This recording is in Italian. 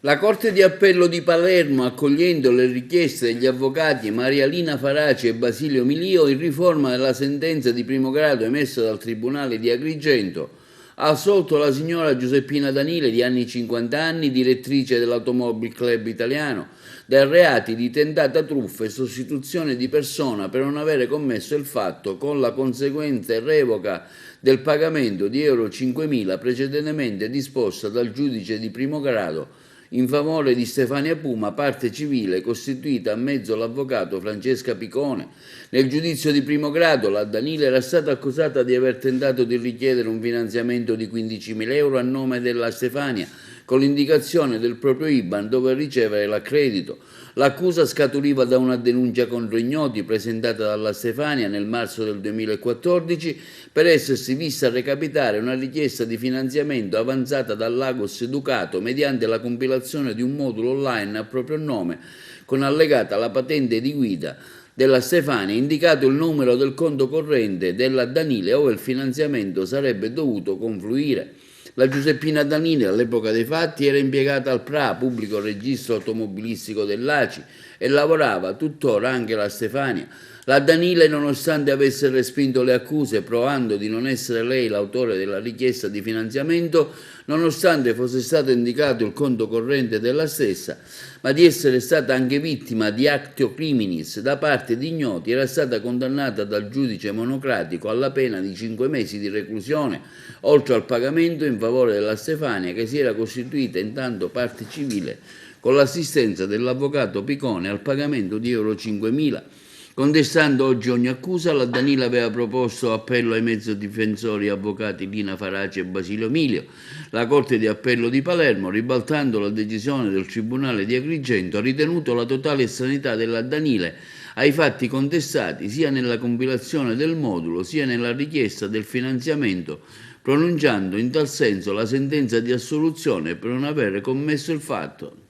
La Corte di Appello di Palermo, accogliendo le richieste degli avvocati Maria Lina Faraci e Basilio Milio, in riforma della sentenza di primo grado emessa dal Tribunale di Agrigento, ha assolto la signora Giuseppina Danile, di anni 50 anni, direttrice dell'Automobile Club Italiano, dai reati di tentata truffa e sostituzione di persona per non avere commesso il fatto, con la conseguente revoca del pagamento di euro 5.000 precedentemente disposta dal giudice di primo grado in favore di Stefania Puma, parte civile costituita a mezzo l'avvocato Francesca Picone. Nel giudizio di primo grado la Danile era stata accusata di aver tentato di richiedere un finanziamento di 15.000 euro a nome della Stefania, con l'indicazione del proprio IBAN dove ricevere l'accredito. L'accusa scaturiva da una denuncia contro ignoti presentata dalla Stefania nel marzo del 2014 per essersi vista recapitare una richiesta di finanziamento avanzata dall'Agos Educato mediante la compilazione di un modulo online a proprio nome con allegata la patente di guida della Stefania, indicato il numero del conto corrente della Danile ove il finanziamento sarebbe dovuto confluire. La Giuseppina Danile all'epoca dei fatti era impiegata al PRA, pubblico registro automobilistico dell'ACI, e lavorava tuttora anche la Stefania. La Danile, nonostante avesse respinto le accuse, provando di non essere lei l'autore della richiesta di finanziamento, nonostante fosse stato indicato il conto corrente della stessa, ma di essere stata anche vittima di actio criminis da parte di ignoti, era stata condannata dal giudice monocratico alla pena di 5 mesi di reclusione, oltre al pagamento in favore della Stefania, che si era costituita intanto parte civile con l'assistenza dell'avvocato Picone al pagamento di euro 5.000. Contestando oggi ogni accusa, la Danile aveva proposto appello ai mezzi difensori avvocati Lina Faraci e Basilio Milio. La Corte di Appello di Palermo, ribaltando la decisione del Tribunale di Agrigento, ha ritenuto la totale estraneità della Danile ai fatti contestati sia nella compilazione del modulo sia nella richiesta del finanziamento, pronunciando in tal senso la sentenza di assoluzione per non aver commesso il fatto.